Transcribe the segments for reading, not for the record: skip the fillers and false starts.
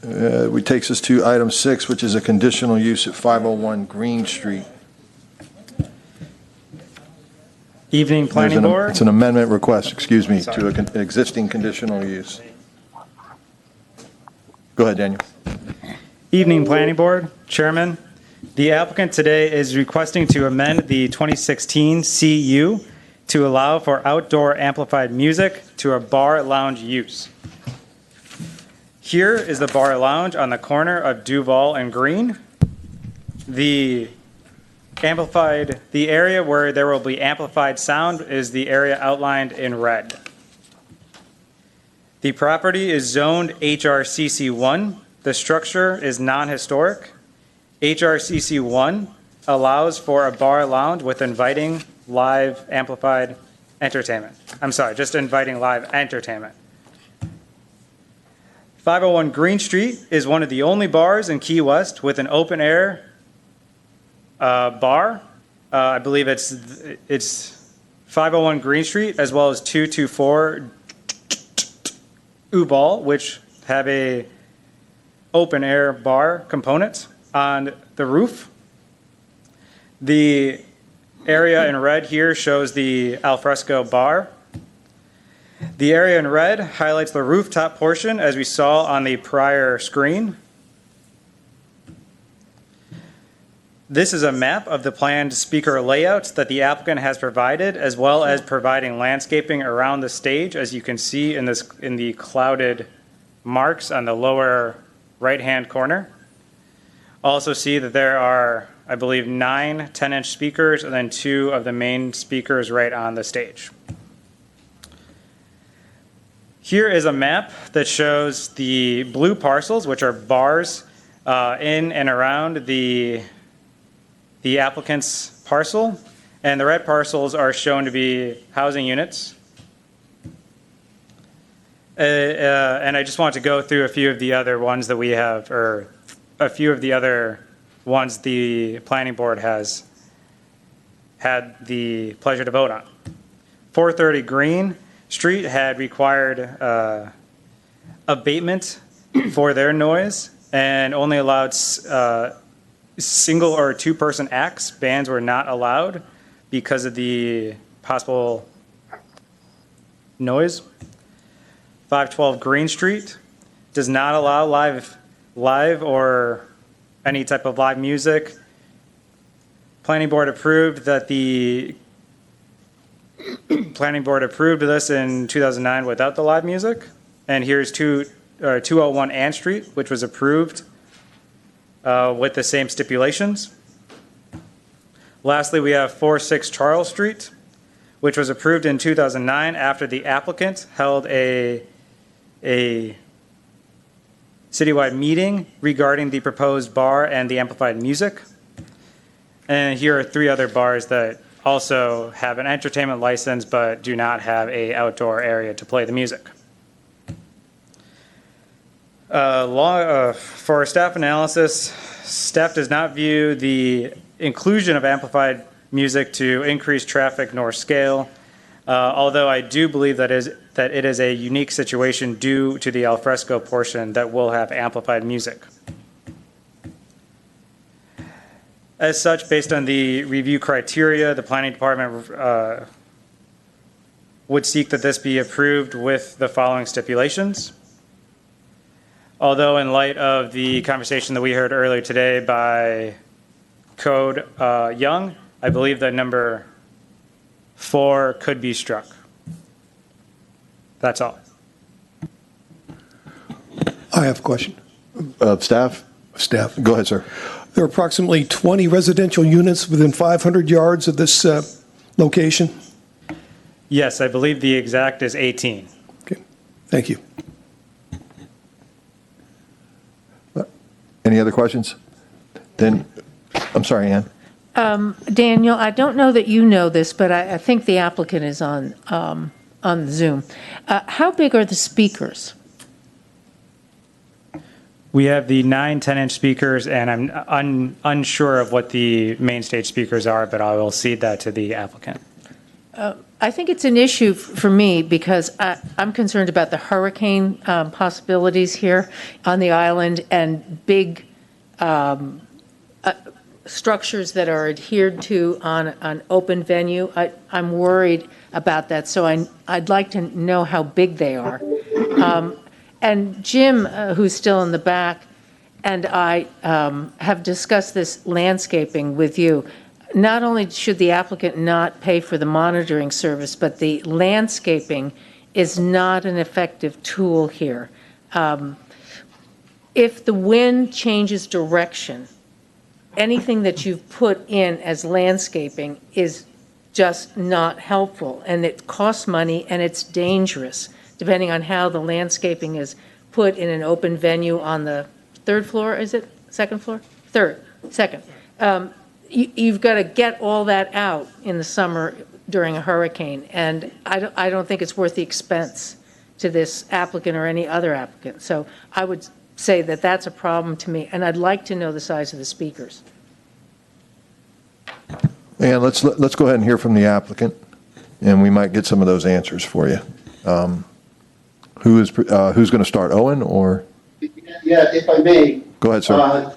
Which takes us to item 6, which is a conditional use at 501 Green Street. Evening, Planning Board. It's an amendment request, excuse me, to an existing conditional use. Go ahead, Daniel. Evening, Planning Board. Chairman, the applicant today is requesting to amend the 2016 CU to allow for outdoor amplified music to a bar lounge use. Here is the bar lounge on the corner of Duval and Green. The area where there will be amplified sound is the area outlined in red. The property is zoned HRCC1. The structure is non-historic. HRCC1 allows for a bar lounge with inviting live amplified entertainment. I'm sorry, just inviting live entertainment. 501 Green Street is one of the only bars in Key West with an open air bar. I believe it's 501 Green Street as well as 224 Ubal, which have a open air bar component on the roof. The area in red here shows the alfresco bar. The area in red highlights the rooftop portion as we saw on the prior screen. This is a map of the planned speaker layouts that the applicant has provided, as well as providing landscaping around the stage, as you can see in the clouded marks on the lower right-hand corner. Also see that there are, I believe, 9 10-inch speakers and then 2 of the main speakers right on the stage. Here is a map that shows the blue parcels, which are bars in and around the applicant's parcel, and the red parcels are shown to be housing units. And I just want to go through a few of the other ones that we have, or a few of the other ones the planning board has had the pleasure to vote on. 430 Green Street had required abatement for their noise and only allowed single or 2-person acts. Bands were not allowed because of the possible noise. 512 Green Street does not allow live or any type of live music. Planning board approved that Planning board approved this in 2009 without the live music. And here's 201 Ann Street, which was approved with the same stipulations. Lastly, we have 46 Charles Street, which was approved in 2009 after the applicant held a citywide meeting regarding the proposed bar and the amplified music. And here are 3 other bars that also have an entertainment license but do not have an outdoor area to play the music. For staff analysis, staff does not view the inclusion of amplified music to increase traffic nor scale, although I do believe that it is a unique situation due to the alfresco portion that will have amplified music. As such, based on the review criteria, the planning department would seek that this be approved with the following stipulations. Although in light of the conversation that we heard earlier today by Code Young, I believe that number 4 could be struck. That's all. I have a question. Staff? Staff. Go ahead, sir. There are approximately 20 residential units within 500 yards of this location? Yes, I believe the exact is 18. Okay, thank you. Any other questions? Then, I'm sorry, Ann. Daniel, I don't know that you know this, but I think the applicant is on Zoom. How big are the speakers? We have the 9 10-inch speakers, and I'm unsure of what the main stage speakers are, but I will cede that to the applicant. I I think it's an issue for me because I'm concerned about the hurricane possibilities here on the island and big structures that are adhered to on an open venue. I'm worried about that, so I'd like to know how big they are. And Jim, who's still in the back, and I have discussed this landscaping with you. Not only should the applicant not pay for the monitoring service, but the landscaping is not an effective tool here. If the wind changes direction, anything that you've put in as landscaping is just not helpful, and it costs money and it's dangerous, depending on how the landscaping is put in an open venue on the third floor, is it? Second floor? Second. You've got to get all that out in the summer during a hurricane, and I don't think it's worth the expense to this applicant or any other applicant. So I would say that that's a problem to me, and I'd like to know the size of the speakers. And let's go ahead and hear from the applicant, and we might get some of those answers for you. Who's going to start, Owen, or? Yeah, if I may. Go ahead, sir.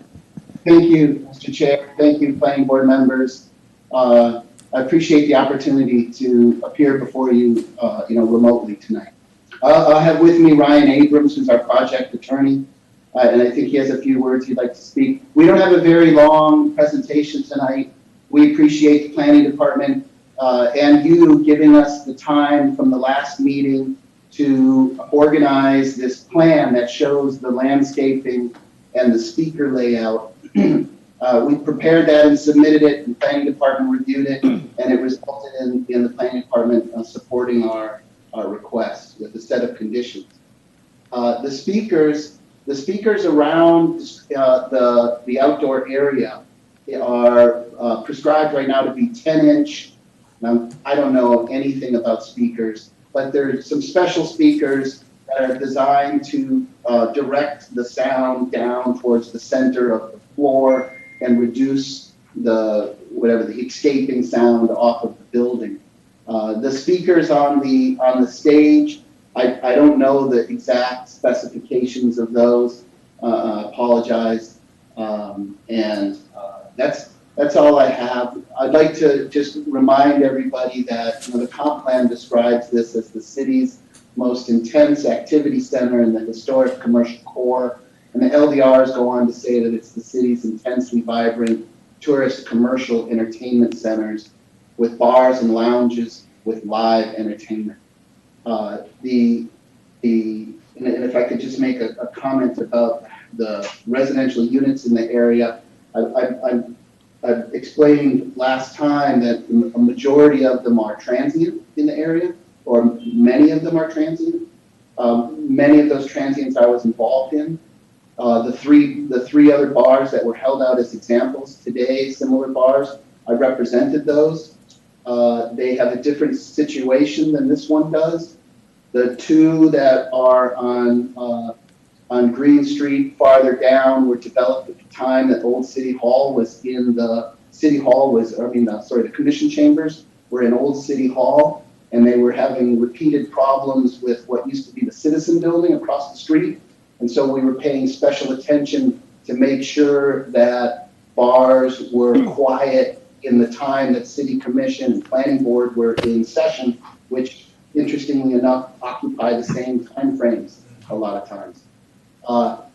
Thank you, Mr. Chair. Thank you, planning board members. I appreciate the opportunity to appear before you, remotely tonight. I'll have with me Ryan Abrams, who's our project attorney, and I think he has a few words he'd like to speak. We don't have a very long presentation tonight. We appreciate the planning department and you giving us the time from the last meeting to organize this plan that shows the landscaping and the speaker layout. We prepared that and submitted it, and the planning department reviewed it, and it resulted in the planning department supporting our request with a set of conditions. The speakers around the outdoor area are prescribed right now to be 10-inch. Now, I don't know anything about speakers, but there's some special speakers that are designed to direct the sound down towards the center of the floor and reduce the escaping sound off of the building. The speakers on the stage, I don't know the exact specifications of those. Apologize, and that's all I have. I'd like to just remind everybody that the comp plan describes this as the city's most intense activity center in the historic commercial core, and the LDRs go on to say that it's the city's intensely vibrant tourist commercial entertainment centers with bars and lounges with live entertainment. And if I could just make a comment about the residential units in the area, I explained last time that a majority of them are transient in the area, or many of them are transient. Many of those transients I was involved in. The three other bars that were held out as examples today, similar bars, I represented those. They have a different situation than this one does. The two that are on Green Street farther down were developed at the time that Old City Hall was in the the commission chambers were in Old City Hall, and they were having repeated problems with what used to be the Citizen Building across the street. And so we were paying special attention to make sure that bars were quiet in the time that City Commission and Planning Board were in session, which interestingly enough occupy the same time frames a lot of times.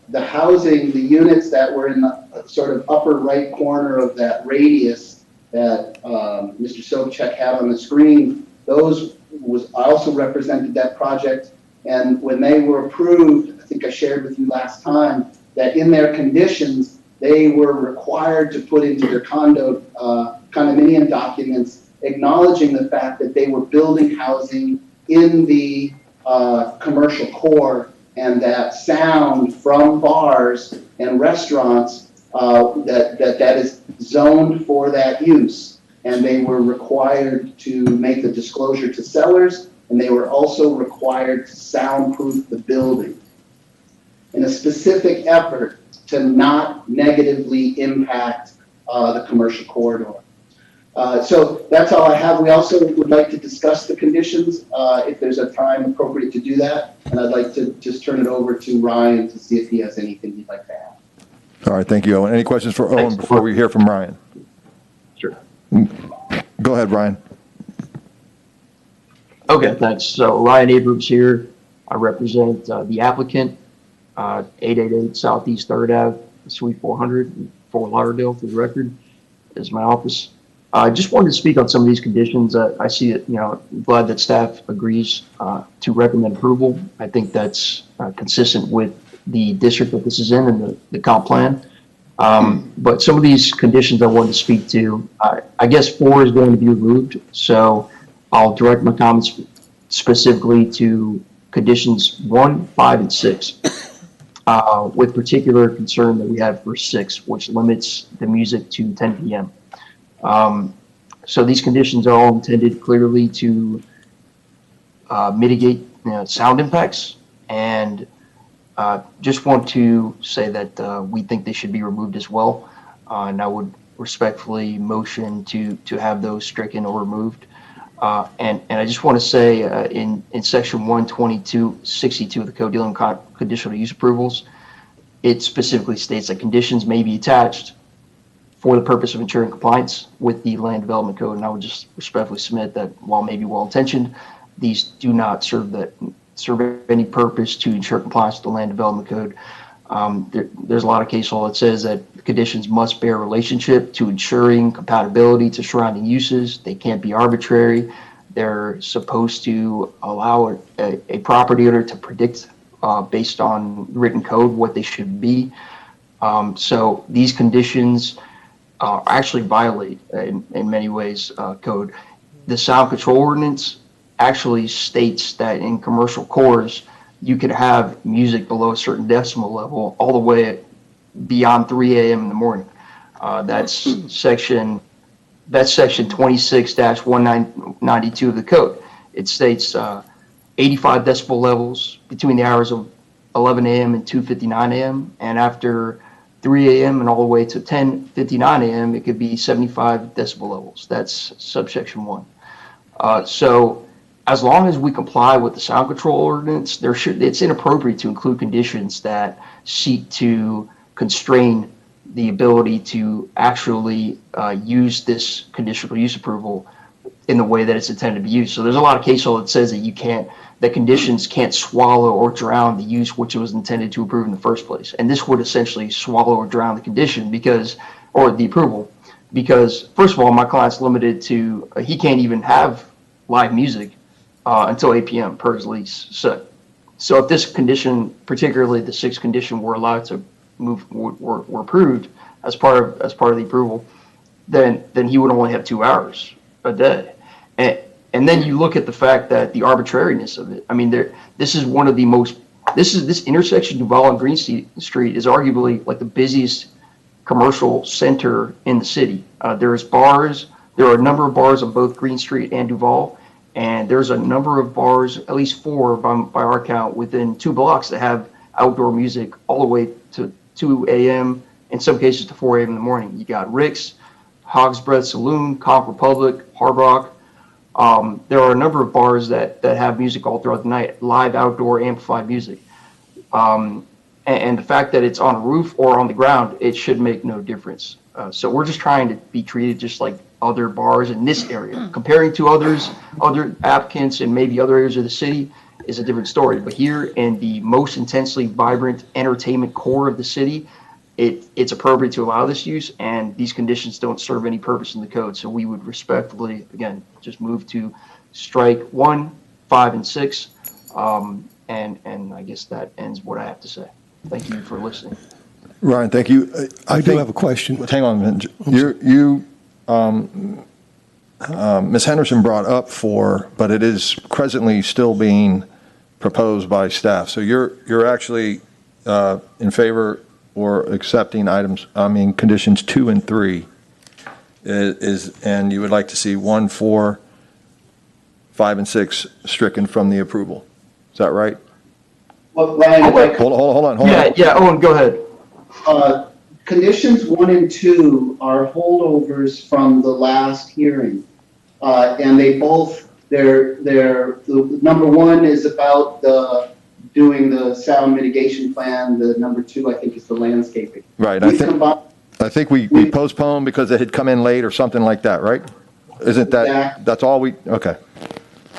The housing, the units that were in the sort of upper right corner of that radius that Mr. Sobchak had on the screen, I also represented that project. And when they were approved, I think I shared with you last time, that in their conditions, they were required to put into their condominium documents, acknowledging the fact that they were building housing in the commercial core, and that sound from bars and restaurants that is zoned for that use. And they were required to make the disclosure to sellers, and they were also required to soundproof the building in a specific effort to not negatively impact the commercial corridor. So that's all I have. We also would like to discuss the conditions, if there's a time appropriate to do that. And I'd like to just turn it over to Ryan to see if he has anything he'd like to add. All right, thank you, Owen. Any questions for Owen Thanks. before we hear from Ryan? Sure. Go ahead, Ryan. Okay, thanks. So Ryan Abrams here. I represent the applicant, 888 Southeast 3rd Ave, Suite 400, Fort Lauderdale, for the record, is my office. I just wanted to speak on some of these conditions. I see it, glad that staff agrees to recommend approval. I think that's consistent with the district that this is in and the comp plan. But some of these conditions I wanted to speak to, I guess 4 is going to be removed. So I'll direct my comments specifically to conditions 1, 5, and 6, with particular concern that we have for 6, which limits the music to 10 p.m. So these conditions are all intended clearly to mitigate sound impacts, and just want to say that we think they should be removed as well, and I would respectfully motion to have those stricken or removed. And I just want to say in section 122.62 of the code dealing with conditional use approvals, it specifically states that conditions may be attached for the purpose of ensuring compliance with the land development code. And I would just respectfully submit that while maybe well-intentioned, these do not serve any purpose to ensure compliance with the land development code. There's a lot of case law that says that conditions must bear relationship to ensuring compatibility to surrounding uses. They can't be arbitrary. They're supposed to allow a property owner to predict based on written code what they should be. So these conditions actually violate in many ways code. The sound control ordinance actually states that in commercial cores, you could have music below a certain decimal level all the way beyond 3 a.m. in the morning. That's section 26-1992 of the code. It states 85 decibel levels between the hours of 11 a.m. and 2:59 a.m. And after 3 a.m. and all the way to 10:59 a.m., it could be 75 decibel levels. That's subsection 1. So as long as we comply with the sound control ordinance, it's inappropriate to include conditions that seek to constrain the ability to actually use this conditional use approval in the way that it's intended to be used. So there's a lot of case law that says that conditions can't swallow or drown the use which it was intended to approve in the first place. And this would essentially swallow or drown the condition or the approval, because first of all, my client's limited to, he can't even have live music until 8 p.m. per his lease. So if this condition, particularly the 6th condition, were allowed to were approved as part of the approval, then he would only have 2 hours a day. And then you look at the fact that the arbitrariness of it. I mean, this intersection Duval and Green Street is arguably like the busiest commercial center in the city. There are a number of bars on both Green Street and Duval. And there's a number of bars, at least 4 by our count, within 2 blocks that have outdoor music all the way to 2 a.m., in some cases to 4 a.m. in the morning. You got Rick's, Hog's Breath Saloon, Conch Republic, Hard Rock. There are a number of bars that have music all throughout the night, live outdoor amplified music. And the fact that it's on a roof or on the ground, it should make no difference. So we're just trying to be treated just like other bars in this area. Comparing to other applicants and maybe other areas of the city is a different story. But here in the most intensely vibrant entertainment core of the city, it's appropriate to allow this use, and these conditions don't serve any purpose in the code. So we would respectfully, again, just move to strike 1, 5, and 6. And I guess that ends what I have to say. Thank you for listening. Ryan, thank you. I do have a question. Hang on a minute. Ms. Henderson brought up 4, but it is presently still being proposed by staff. So you're actually in favor or accepting conditions 2 and 3 and you would like to see 1, 4, 5, and 6 stricken from the approval. Is that right? Well, Ryan, Hold on. Yeah, Owen, go ahead. Conditions 1 and 2 are holdovers from the last hearing. And they both, the number 1 is about doing the sound mitigation plan. The number 2, I think, is the landscaping. Right, I I think we postponed because it had come in late or something like that, right? Isn't that, Exactly. that's all we, okay.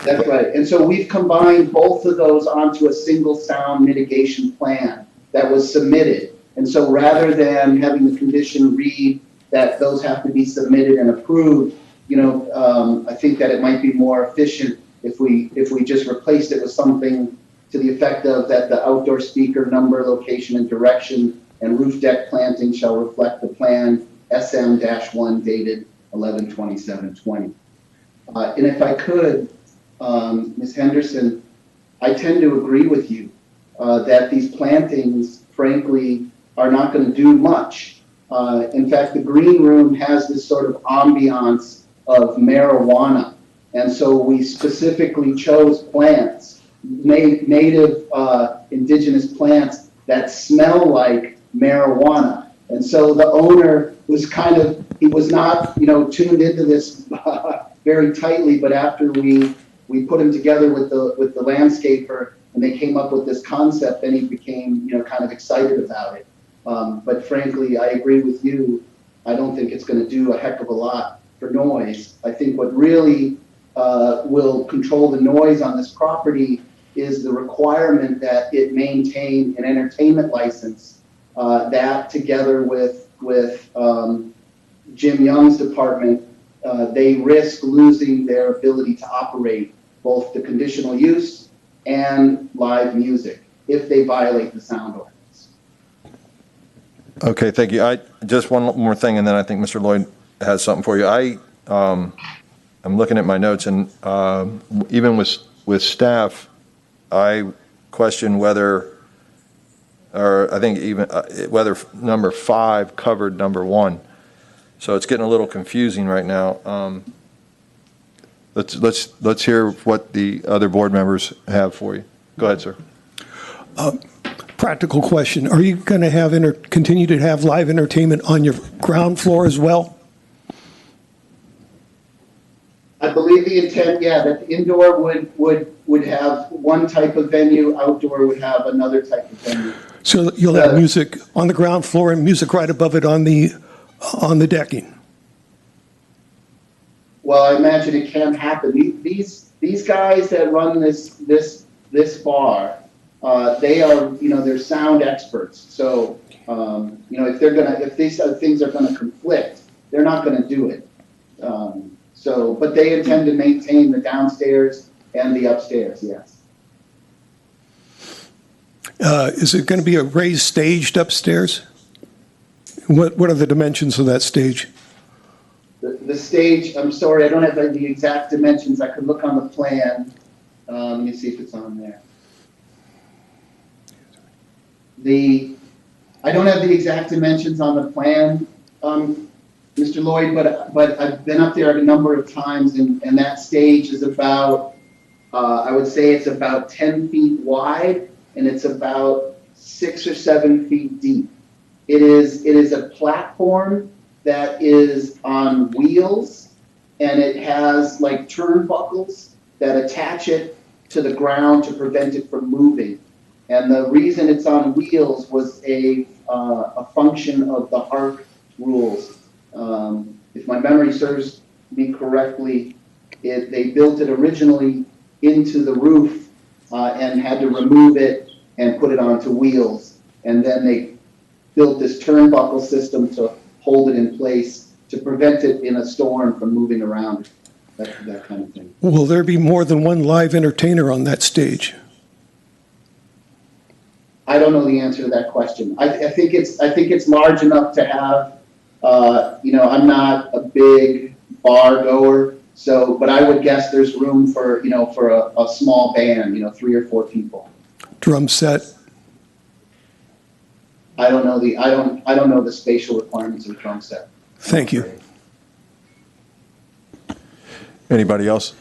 That's right. And so we've combined both of those onto a single sound mitigation plan that was submitted. And so rather than having the condition read that those have to be submitted and approved, I think that it might be more efficient if we just replaced it with something to the effect of that the outdoor speaker number, location, and direction and roof deck planting shall reflect the plan SM-1 dated 11/27/20. And if I could, Ms. Henderson, I tend to agree with you that these plantings, frankly, are not going to do much. In fact, the green room has this sort of ambiance of marijuana. And so we specifically chose plants, native indigenous plants that smell like marijuana. And so the owner was he was not, tuned into this very tightly, but after we put him together with the landscaper and they came up with this concept, then he became, kind of excited about it. But frankly, I agree with you. I don't think it's going to do a heck of a lot for noise. I think what really will control the noise on this property is the requirement that it maintain an entertainment license. That together with Jim Young's department, they risk losing their ability to operate both the conditional use and live music if they violate the sound ordinance. Okay, thank you. Just one more thing, and then I think Mr. Lloyd has something for you. I'm looking at my notes, and even with staff, I question whether number 5 covered number 1. So it's getting a little confusing right now. Let's hear what the other board members have for you. Go ahead, sir. Practical question. Are you going to continue to have live entertainment on your ground floor as well? I believe the intent, that indoor would have one type of venue, outdoor would have another type of venue. So you'll have music on the ground floor and music right above it on the decking? Well, I imagine it can happen. These guys that run this bar, they are, they're sound experts. So, if these things are gonna conflict, they're not gonna do it. But they intend to maintain the downstairs and the upstairs, yes. Is it going to be a raised staged upstairs? What are the dimensions of that stage? The stage, I'm sorry, I don't have the exact dimensions. I could look on the plan. Let me see if it's on there. I don't have the exact dimensions on the plan, Mr. Lloyd, but I've been up there a number of times, and that stage is about, I would say it's about 10 feet wide, and it's about 6 or 7 feet deep. It is a platform that is on wheels, and it has like turnbuckles that attach it to the ground to prevent it from moving. And the reason it's on wheels was a function of the HARC rules. If my memory serves me correctly, they built it originally into the roof and had to remove it and put it onto wheels. And then they built this turnbuckle system to hold it in place to prevent it in a storm from moving around, that kind of thing. Will there be more than one live entertainer on that stage? I don't know the answer to that question. I think it's large enough to have. I'm not a big bar goer, but I would guess there's room for a small band, 3 or 4 people. Drum set? I don't know the spatial requirements of a drum set. Thank you. Anybody else?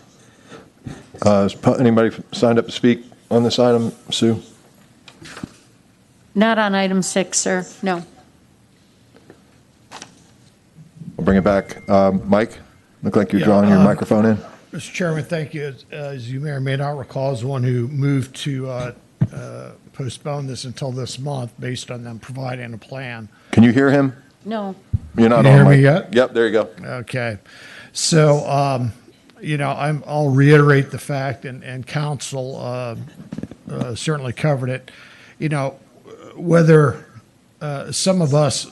Anybody signed up to speak on this item? Sue? Not on item 6, sir, no. We'll bring it back. Mike, look like you're Yeah, drawing your microphone in. Mr. Chairman, thank you. As you may or may not recall, I was the one who moved to postpone this until this month based on them providing a plan. Can you hear him? No. You're not Can you on, hear me Mike. yet? Yep, there you go. Okay. So, I'll reiterate the fact, and council certainly covered it. Whether some of us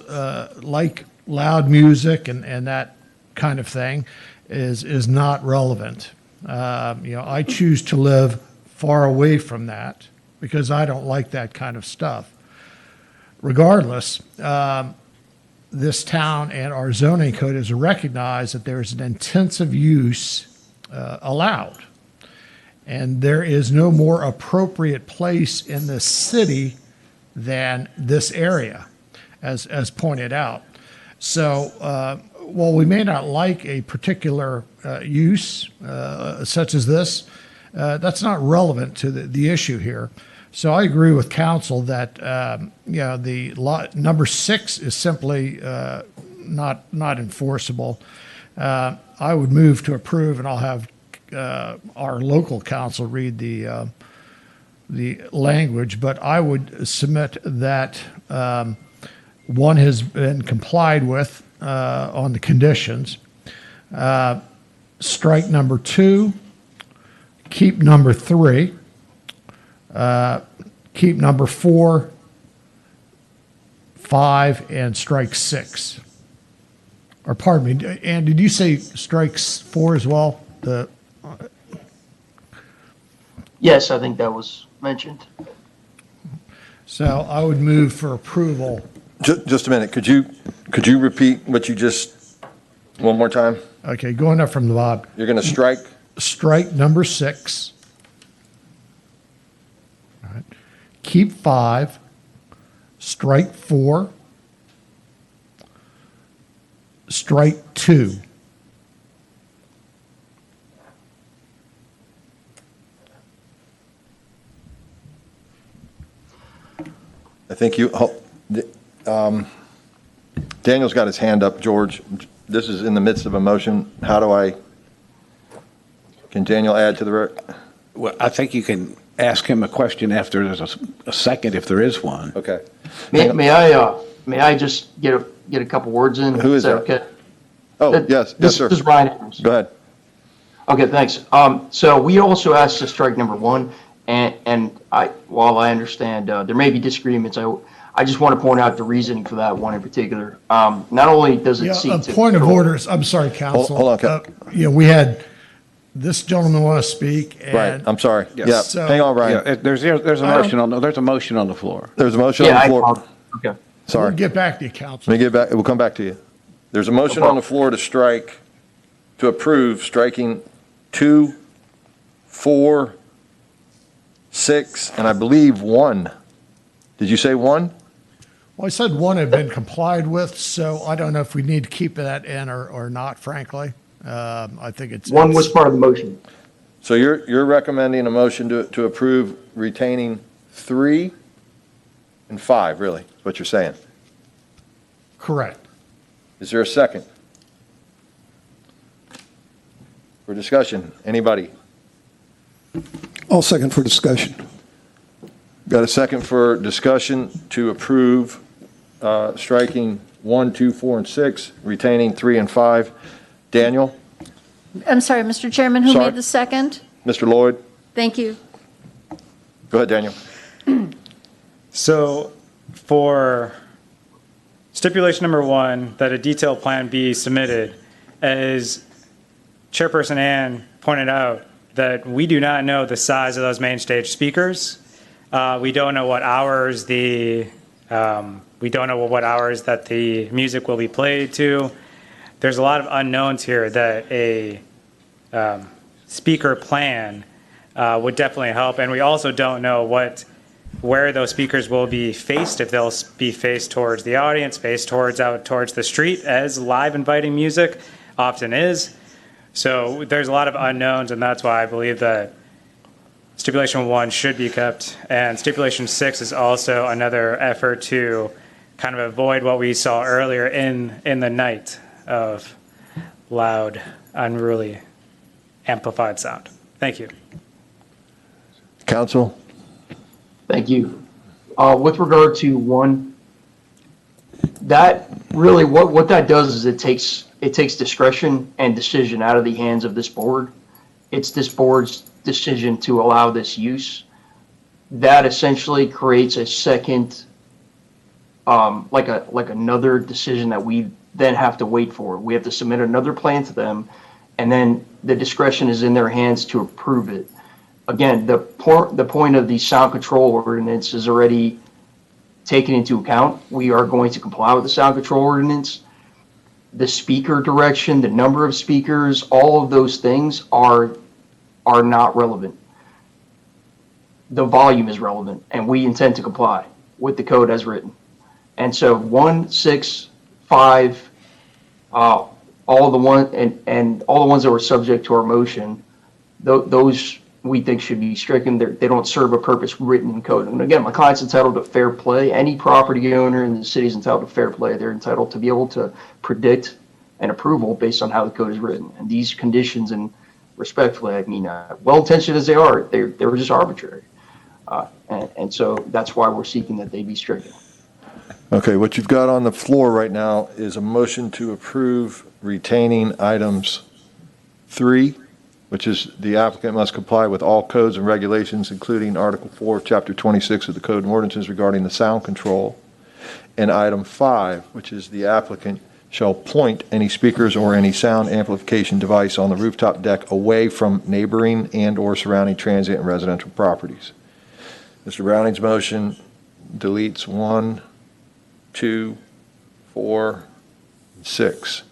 like loud music and that kind of thing is not relevant. I choose to live far away from that because I don't like that kind of stuff. Regardless, this town and our zoning code has recognized that there is an intensive use allowed. And there is no more appropriate place in the city than this area, as pointed out. So while we may not like a particular use such as this, that's not relevant to the issue here. So I agree with council that number 6 is simply not enforceable. I would move to approve, and I'll have our local council read the language, but I would submit that 1 has been complied with on the conditions. Strike number 2, keep number 3, keep number 4, 5, and strike 6. Or pardon me, Ann, did you say strike 4 as well? Yes, I think that was mentioned. So I would move for approval. Just a minute. Could you repeat what you just, one more time? Okay, going up from the bottom. You're going to strike? Strike number 6. All right. Keep 5. Strike 4. Strike 2. I think Daniel's got his hand up, George. This is in the midst of a motion. Can Daniel add to the, Well, I think you can ask him a question after there's a second, if there is one. okay. May I just get a couple words in? Who is that? that? Okay. Oh, yes, sir. This is Ryan Adams. Go ahead. Okay, thanks. So we also asked to strike number 1, and while I understand there may be disagreements, I just want to point out the reasoning for that one in particular. Not only does it Yeah, seek a to point of control- order. I'm sorry, counsel. Hold on, we had this gentleman want to speak, and Right, I'm sorry. Yes. Yeah, So- hang on, Ryan. Yeah, there's a motion on the floor. There's a motion on the floor. Okay. we'll Sorry. get back to you, counsel. Let me get back, we'll come back to you. There's a motion on the floor to approve striking 2, 4, 6, and I believe 1. Did you say 1? Well, I said 1 had been complied with, so I don't know if we need to keep that in or not, frankly. I think it's. 1 was part of the motion. So you're recommending a motion to approve retaining 3 and 5, really, is what you're saying? Correct. Is there a second? For discussion, anybody? I'll second for discussion. Got a second for discussion to approve striking 1, 2, 4, and 6, retaining 3 and 5. Daniel? I'm sorry, Mr. Chairman, who Sorry. made the second? Mr. Lloyd? Thank you. Go ahead, Daniel. So for stipulation number 1, that a detailed plan be submitted, as Chairperson Ann pointed out, that we do not know the size of those main stage speakers. We don't know what hours that the music will be played to. There's a lot of unknowns here that a speaker plan would definitely help. And we also don't know where those speakers will be faced, if they'll be faced towards the audience, faced out towards the street, as live inviting music often is. So there's a lot of unknowns, and that's why I believe that stipulation 1 should be kept. And stipulation 6 is also another effort to kind of avoid what we saw earlier in the night. of loud, unruly, amplified sound. Thank you. Council? Thank you. With regard to one, that really, what that does is it takes discretion and decision out of the hands of this board. It's this board's decision to allow this use. That essentially creates a second, like another decision that we then have to wait for. We have to submit another plan to them, and then the discretion is in their hands to approve it. Again, the point of the sound control ordinance is already taken into account. We are going to comply with the sound control ordinance. The speaker direction, the number of speakers, all of those things are not relevant. The volume is relevant, and we intend to comply with the code as written. And so 1, 6, 5, all the ones that were subject to our motion, those we think should be stricken. They don't serve a purpose written in code. And again, my client's entitled to fair play. Any property owner in the city is entitled to fair play. They're entitled to be able to predict an approval based on how the code is written. And these conditions, and respectfully, I mean, well-intentioned as they are, they were just arbitrary. And so that's why we're seeking that they be stricken. Okay, what you've got on the floor right now is a motion to approve retaining items 3, which is the applicant must comply with all codes and regulations, including Article 4 of Chapter 26 of the Code and Ordinances regarding the sound control, and item 5, which is the applicant shall point any speakers or any sound amplification device on the rooftop deck away from neighboring and/or surrounding transient and residential properties. Mr. Browning's motion deletes 1, 2, 4, 6.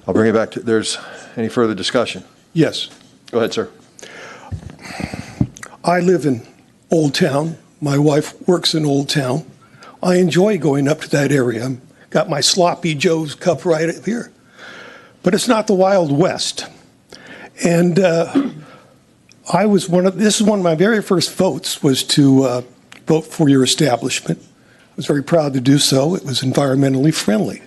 I'll bring it back to, there's any further discussion? Yes. Go ahead, sir. I live in Old Town. My wife works in Old Town. I enjoy going up to that area. I've got my Sloppy Joe's cup right up here. But it's not the Wild West. And this is one of my very first votes was to vote for your establishment. I was very proud to do so. It was environmentally friendly.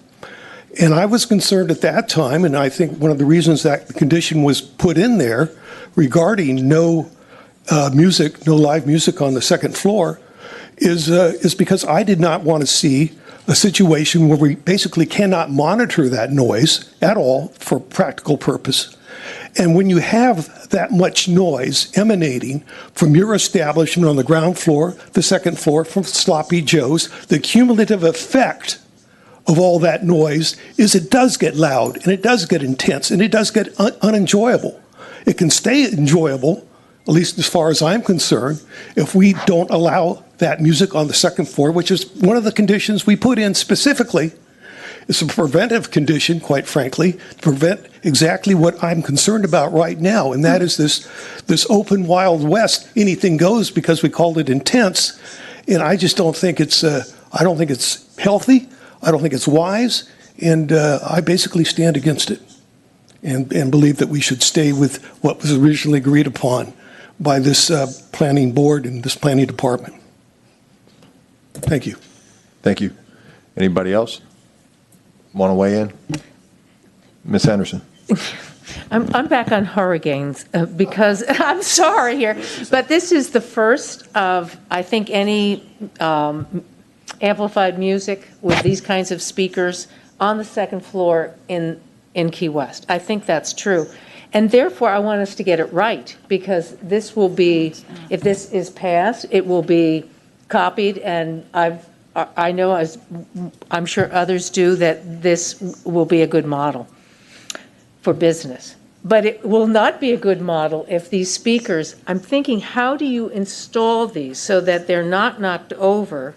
And I was concerned at that time, and I think one of the reasons that the condition was put in there regarding no live music on the second floor is because I did not want to see a situation where we basically cannot monitor that noise at all for practical purpose. And when you have that much noise emanating from your establishment on the ground floor, the second floor, from Sloppy Joe's, the cumulative effect of all that noise is it does get loud, and it does get intense, and it does get unenjoyable. It can stay enjoyable, at least as far as I'm concerned, if we don't allow that music on the second floor, which is one of the conditions we put in specifically. It's a preventive condition, quite frankly, to prevent exactly what I'm concerned about right now, and that is this open Wild West, anything goes, because we called it intense, and I just don't think it's healthy. I don't think it's wise, and I basically stand against it and believe that we should stay with what was originally agreed upon by this planning board and this planning department. Thank you. Thank you. Anybody else want to weigh in? Ms. Henderson. I'm back on hurricanes because I'm sorry here, but this is the first of, I think, any amplified music with these kinds of speakers on the second floor in Key West. I think that's true. And therefore, I want us to get it right, because this will be, if this is passed, it will be copied, and I know, as I'm sure others do, that this will be a good model for business. But it will not be a good model if these speakers, I'm thinking, how do you install these so that they're not knocked over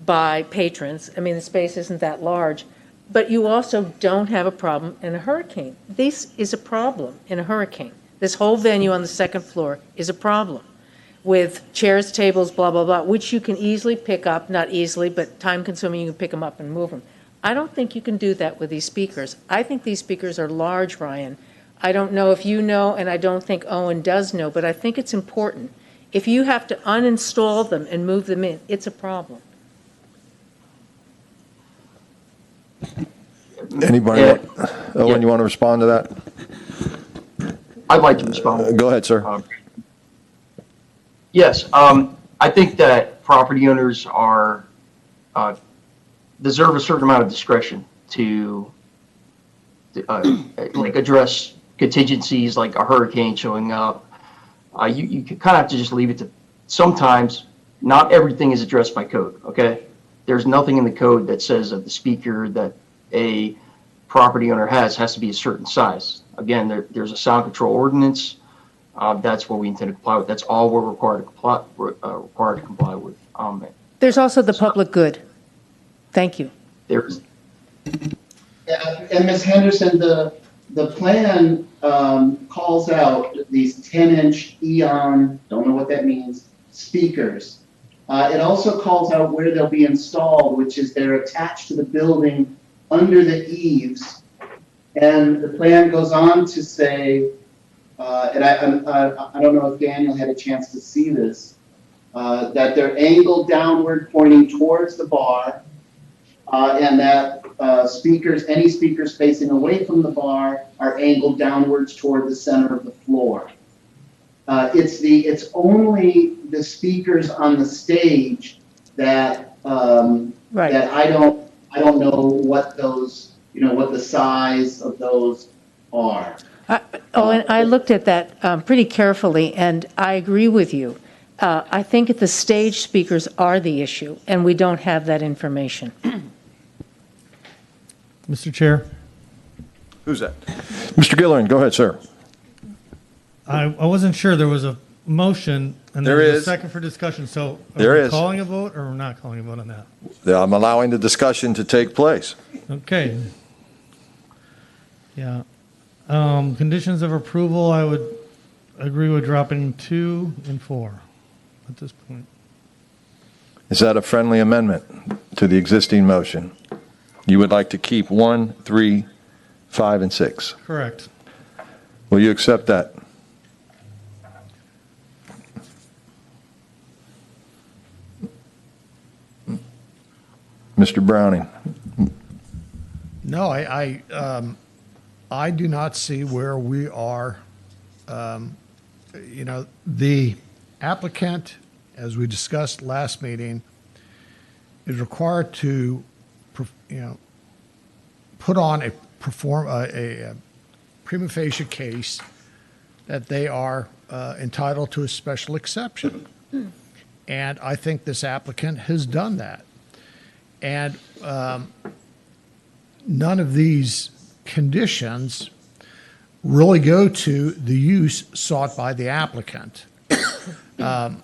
by patrons? I mean, the space isn't that large, but you also don't have a problem in a hurricane. This is a problem in a hurricane. This whole venue on the second floor is a problem with chairs, tables, blah, blah, blah, which you can easily pick up, not easily, but time consuming, you can pick them up and move them. I don't think you can do that with these speakers. I think these speakers are large, Ryan. I don't know if you know, and I don't think Owen does know, but I think it's important. If you have to uninstall them and move them in, it's a problem. Anybody, Yeah. Owen, you want to respond to that? I'd like to respond. Go ahead, sir. Yes, I think that property owners deserve a certain amount of discretion to like address contingencies like a hurricane showing up. You kind of have to just leave it to, sometimes not everything is addressed by code, okay? There's nothing in the code that says that the speaker that a property owner has to be a certain size. Again, there's a sound control ordinance. That's what we intend to comply with. That's all we're required to comply with. There's also the public good. Thank you. There's Yeah, and Ms. Henderson, the plan calls out these 10-inch Eon, don't know what that means, speakers. It also calls out where they'll be installed, which is they're attached to the building under the eaves. And the plan goes on to say, and I don't know if Daniel had a chance to see this, that they're angled downward pointing towards the bar, and that any speakers facing away from the bar are angled downwards toward the center of the floor. It's only the speakers on the stage that Right. that I don't know what those, what the size of those are. And I looked at that pretty carefully, and I agree with you. I think the stage speakers are the issue, and we don't have that information. Mr. Chair, Who's that? Mr. Gillerin, go ahead, sir. I wasn't sure there was a motion and There there was a is. second for discussion, so are There we is. calling a vote or we're not calling a vote on that? I'm allowing the discussion to take place. Okay. Yeah. Conditions of approval, I would agree with dropping 2 and 4 at this point. Is that a friendly amendment to the existing motion? You would like to keep 1, 3, 5, and 6. Correct. Will you accept that? Mr. Browning? No, I do not see where we are. The applicant, as we discussed last meeting, is required to, put on a prima facie case that they are entitled to a special exception. And I think this applicant has done that. And none of these conditions really go to the use sought by the applicant. The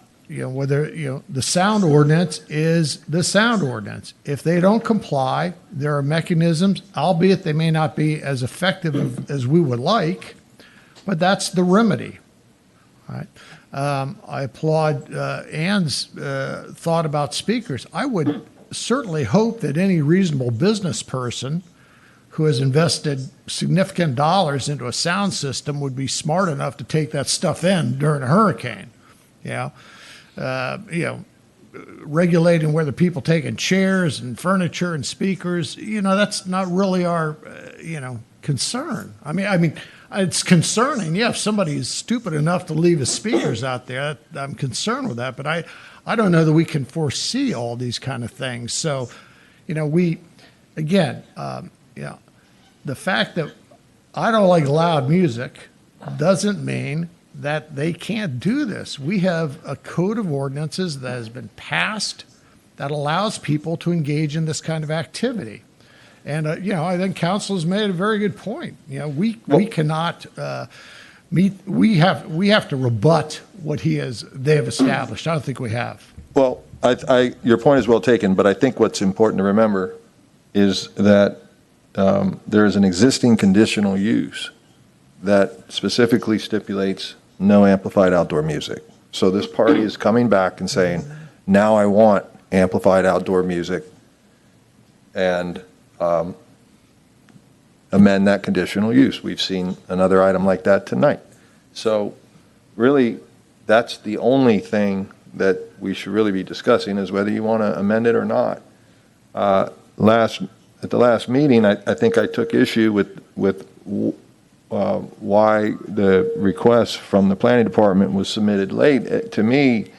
sound ordinance is the sound ordinance. If they don't comply, there are mechanisms, albeit they may not be as effective as we would like, but that's the remedy. All right. I applaud Ann's thought about speakers. I would certainly hope that any reasonable business person who has invested significant dollars into a sound system would be smart enough to take that stuff in during a hurricane. Regulating whether people taking chairs and furniture and speakers, that's not really our, concern. I mean, it's concerning. Yeah, if somebody is stupid enough to leave his speakers out there, I'm concerned with that. But I don't know that we can foresee all these kind of things. So, the fact that I don't like loud music doesn't mean that they can't do this. We have a code of ordinances that has been passed that allows people to engage in this kind of activity. And, I think council has made a very good point. We cannot we have to rebut what they have established. I don't think we have. Well, your point is well taken, but I think what's important to remember is that there is an existing conditional use that specifically stipulates no amplified outdoor music. So this party is coming back and saying, now I want amplified outdoor music, and amend that conditional use. We've seen another item like that tonight. So really, that's the only thing that we should really be discussing, is whether you want to amend it or not. Last at the last meeting, I think I took issue with why the request from the planning department was submitted late. To me,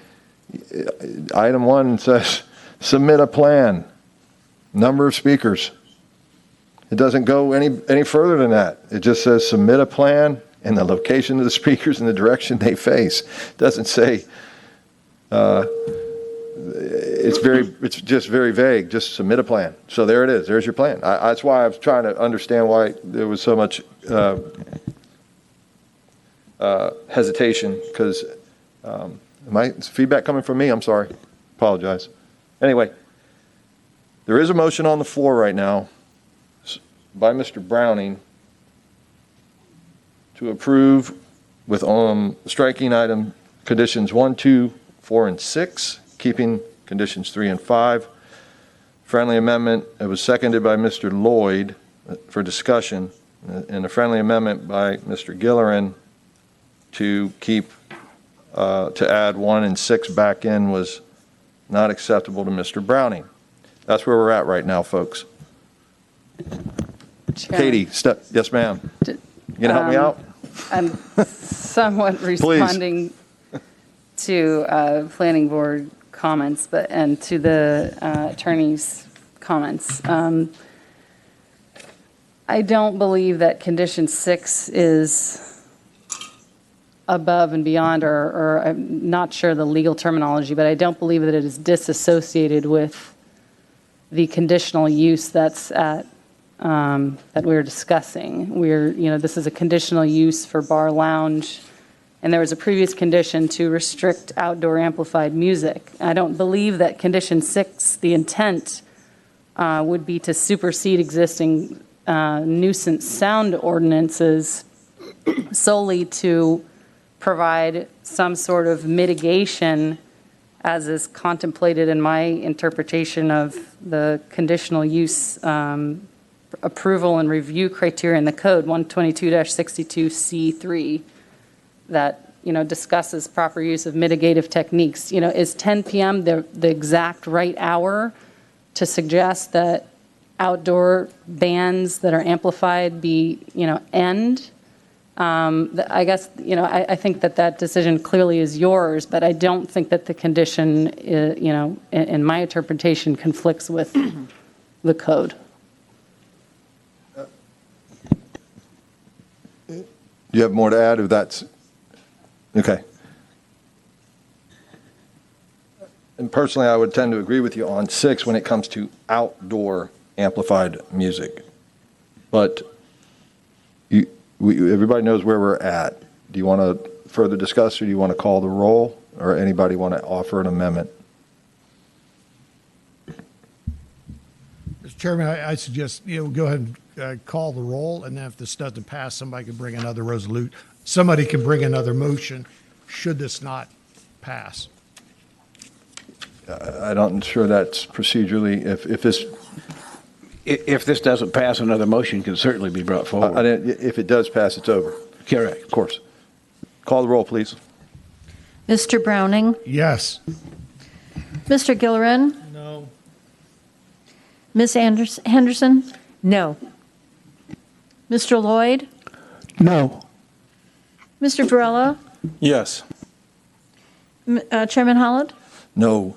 item 1 says, submit a plan, number of speakers. It doesn't go any further than that. It just says, submit a plan and the location of the speakers and the direction they face. It doesn't say, it's just very vague. Just submit a plan. So there it is. There's your plan. That's why I was trying to understand why there was so much hesitation, because is feedback coming from me? I'm sorry. Apologize. Anyway, there is a motion on the floor right now by Mr. Browning to approve with striking item conditions 1, 2, 4, and 6, keeping conditions 3 and 5. Friendly amendment, it was seconded by Mr. Lloyd for discussion, and a friendly amendment by Mr. Gillerin to keep, to add 1 and 6 back in was not acceptable to Mr. Browning. That's where we're at right now, folks. Katie, yes, ma'am. You gonna help me out? I'm somewhat responding to planning board comments, and to the attorney's comments. I don't believe that condition 6 is above and beyond, or I'm not sure the legal terminology, but I don't believe that it is disassociated with the conditional use that's at that we're discussing. This is a conditional use for bar lounge, and there was a previous condition to restrict outdoor amplified music. I don't believe that condition 6, the intent would be to supersede existing nuisance sound ordinances solely to provide some sort of mitigation, as is contemplated in my interpretation of the conditional use approval and review criteria in the code 122-62C3 that discusses proper use of mitigative techniques. Is 10 p.m. the exact right hour to suggest that outdoor bands that are amplified be end? I guess I think that decision clearly is yours, but I don't think that the condition in my interpretation conflicts with the code. Do you have more to add, if that's okay? And personally, I would tend to agree with you on 6 when it comes to outdoor amplified music. But everybody knows where we're at. Do you want to further discuss, or do you want to call the roll, or anybody want to offer an amendment? Mr. Chairman, I suggest, go ahead and call the roll, and then if this doesn't pass, somebody can bring another somebody can bring another motion should this not pass. I'm not sure that's procedurally, If this doesn't pass, another motion can certainly be brought forward. if it does pass, it's over. Correct. Of course. Call the roll, please. Mr. Browning? Yes. Mr. Gillerin? No. Ms. Henderson? No. Mr. Lloyd? No. Mr. Varela? Yes. Chairman Holland? No.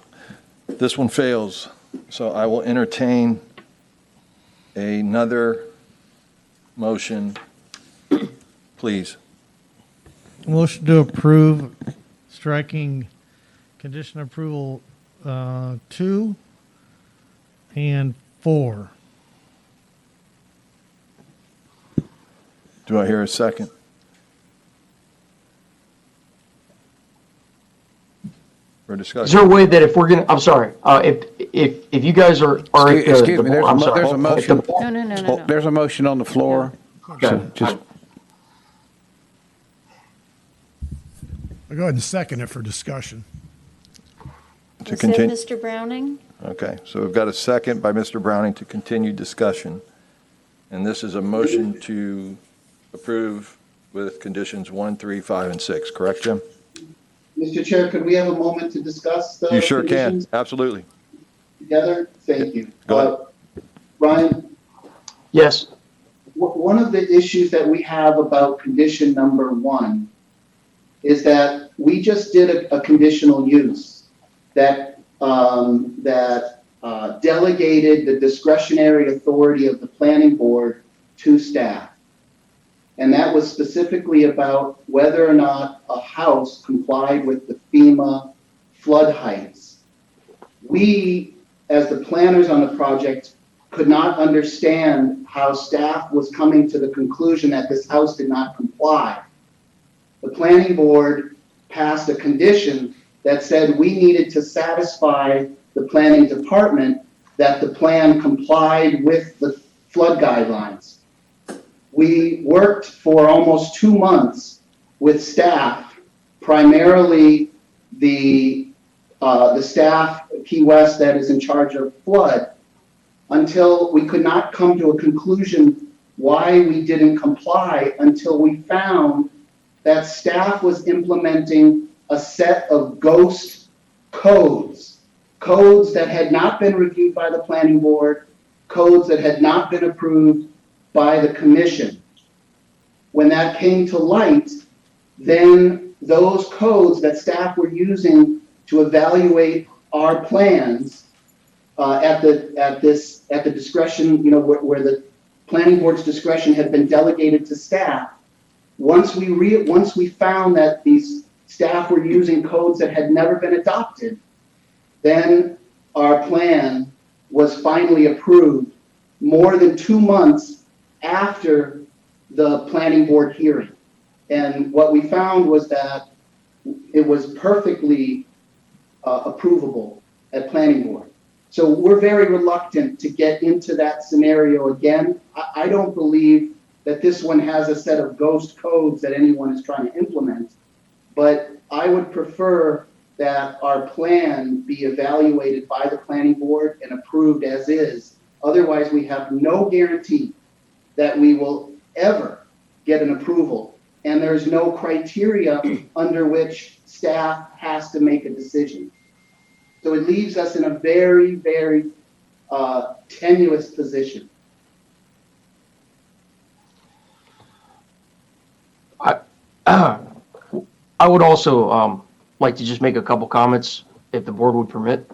This one fails. So I will entertain another motion, please. Motion to approve, striking condition approval 2 and 4. Do I hear a second? For discussion. Is there a way that if we're gonna, I'm sorry, if you guys are at Excuse the me, board, I'm sorry. there's a motion. No. There's a motion on the floor. Okay. So just I'll go ahead and second it for discussion. To Is it continue. Mr. Browning? Okay, so we've got a second by Mr. Browning to continue discussion. And this is a motion to approve with conditions 1, 3, 5, and 6, correct, Jim? Mr. Chair, could we have a moment to discuss the You sure can, conditions absolutely. together? Thank you. Go ahead. Ryan, Yes. One of the issues that we have about condition number 1 is that we just did a conditional use that delegated the discretionary authority of the planning board to staff. And that was specifically about whether or not a house complied with the FEMA flood heights. We, as the planners on the project, could not understand how staff was coming to the conclusion that this house did not comply. The planning board passed a condition that said we needed to satisfy the planning department that the plan complied with the flood guidelines. We worked for almost 2 months with staff, primarily the staff at Key West that is in charge of flood, until we could not come to a conclusion why we didn't comply until we found that staff was implementing a set of ghost codes that had not been reviewed by the planning board, codes that had not been approved by the commission. When that came to light, then those codes that staff were using to evaluate our plans at the discretion, where the planning board's discretion had been delegated to staff. Once we found that these staff were using codes that had never been adopted, then our plan was finally approved more than 2 months after the planning board hearing. And what we found was that it was perfectly approvable at planning board. So we're very reluctant to get into that scenario again. I don't believe that this one has a set of ghost codes that anyone is trying to implement, but I would prefer that our plan be evaluated by the planning board and approved as is. Otherwise, we have no guarantee that we will ever get an approval, and there's no criteria under which staff has to make a decision. So it leaves us in a very, very tenuous position. I would also like to just make a couple comments, if the board would permit.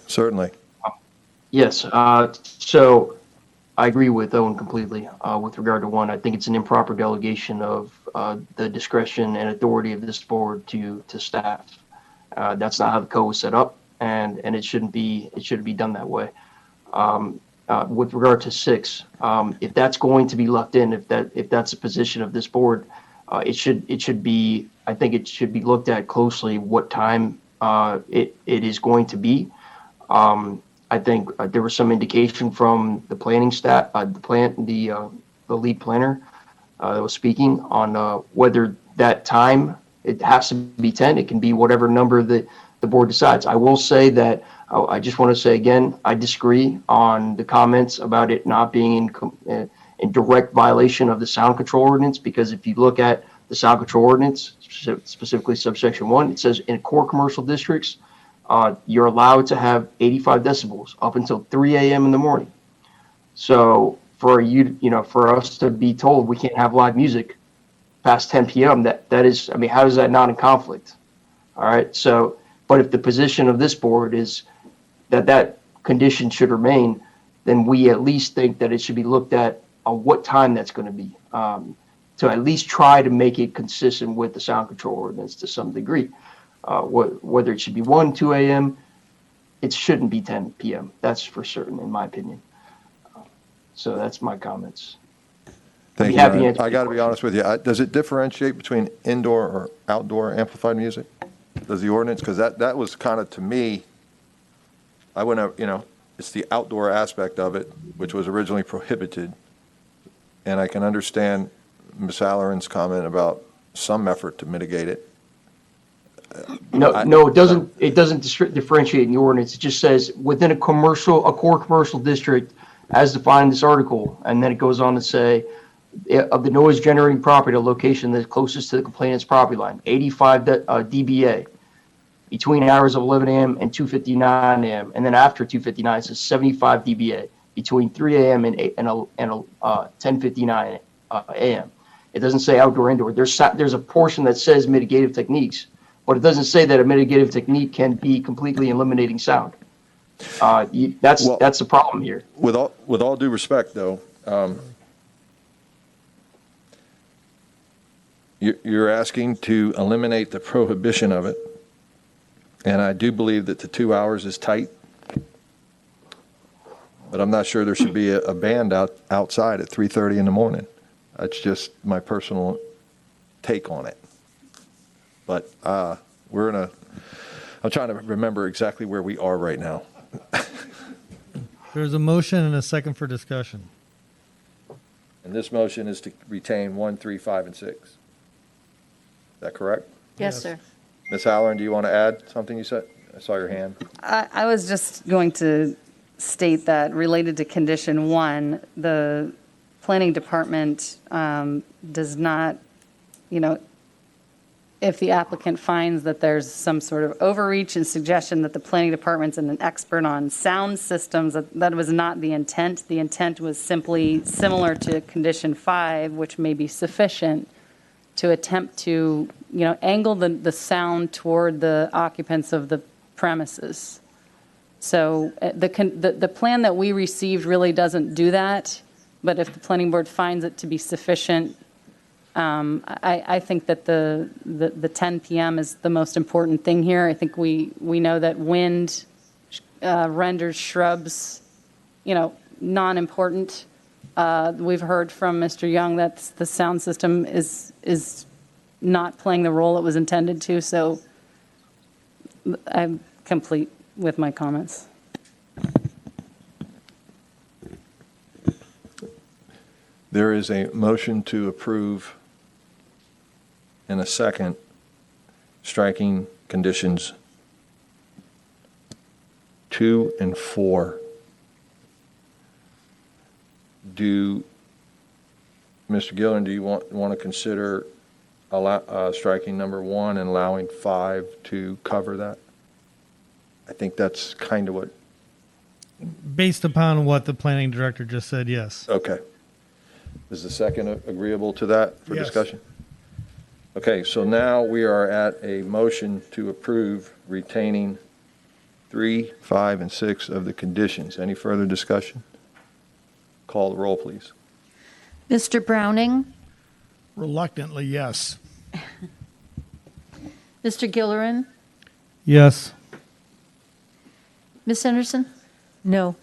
Certainly. Yes, so I agree with Owen completely with regard to 1. I think it's an improper delegation of the discretion and authority of this board to staff. That's not how the code was set up, and it shouldn't be done that way. With regard to 6, if that's going to be left in, if that's a position of this board, it should be. I think it should be looked at closely what time it is going to be. I think there was some indication from the planning staff, the lead planner that was speaking on whether that time, it has to be 10. It can be whatever number the board decides. I will say that I just want to say again, I disagree on the comments about it not being in direct violation of the sound control ordinance, because if you look at the sound control ordinance, specifically subsection 1, it says in core commercial districts, you're allowed to have 85 decibels up until 3 a.m. in the morning. So for for us to be told we can't have live music past 10 p.m., that is, I mean, how is that not in conflict? All right. So, but if the position of this board is that condition should remain, then we at least think that it should be looked at on what time that's going to be, to at least try to make it consistent with the sound control ordinance to some degree. Whether it should be 1, 2 a.m., it shouldn't be 10 p.m. That's for certain, in my opinion. So that's my comments. Thank you, happy to Ryan. answer I your got to be honest with you. Does it differentiate between indoor or outdoor amplified music? Does the ordinance? Because that was kind of, to me, I wouldn't have, it's the outdoor aspect of it, which was originally prohibited. And I can understand Ms. Halloran's comment about some effort to mitigate it. No, it doesn't. It doesn't differentiate in the ordinance. It just says within a core commercial district, as defined in this article, and then it goes on to say, of the noise generating property, a location that's closest to the complainant's property line, 85 dBA, between hours of 11 a.m. and 2:59 a.m., and then after 2:59, it says 75 dBA. between 3 a.m. and 10:59 a.m. It doesn't say outdoor, indoor. There's a portion that says mitigative techniques, but it doesn't say that a mitigative technique can be completely eliminating sound. That's the problem here. With all due respect, though, you're asking to eliminate the prohibition of it, and I do believe that the 2 hours is tight, but I'm not sure there should be a band outside at 3:30 in the morning. That's just my personal take on it. But I'm trying to remember exactly where we are right now. There's a motion and a second for discussion. And this motion is to retain 1, 3, 5, and 6. Is that correct? Yes, sir. Ms. Halloran, do you want to add something you said? I saw your hand. I was just going to state that related to condition 1, the planning department does not, if the applicant finds that there's some sort of overreach and suggestion that the planning department's an expert on sound systems, that was not the intent. The intent was simply similar to condition 5, which may be sufficient to attempt to, angle the sound toward the occupants of the premises. So the plan that we received really doesn't do that, but if the planning board finds it to be sufficient, I think that the 10 p.m. is the most important thing here. I think we know that wind renders shrubs, non-important. We've heard from Mr. Young that the sound system is not playing the role it was intended to, so I'm complete with my comments. There is a motion to approve in a second, striking conditions 2 and 4. Mr. Gillen, do you want to consider striking number 1 and allowing 5 to cover that? I think that's kind of what. Based upon what the planning director just said, yes. Okay. Is the second agreeable to that for Yes. discussion? Okay, so now we are at a motion to approve retaining 3, 5, and 6 of the conditions. Any further discussion? Call the roll, please. Mr. Browning? Reluctantly, yes. Mr. Gillerin? Yes. Ms. Henderson? No.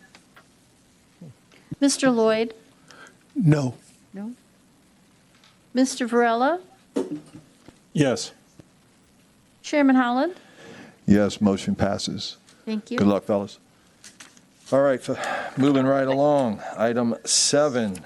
Mr. Lloyd? No. No. Mr. Varela? Yes. Chairman Holland? Yes, motion passes. Thank you. Good luck, fellas. All right, moving right along. Item 7,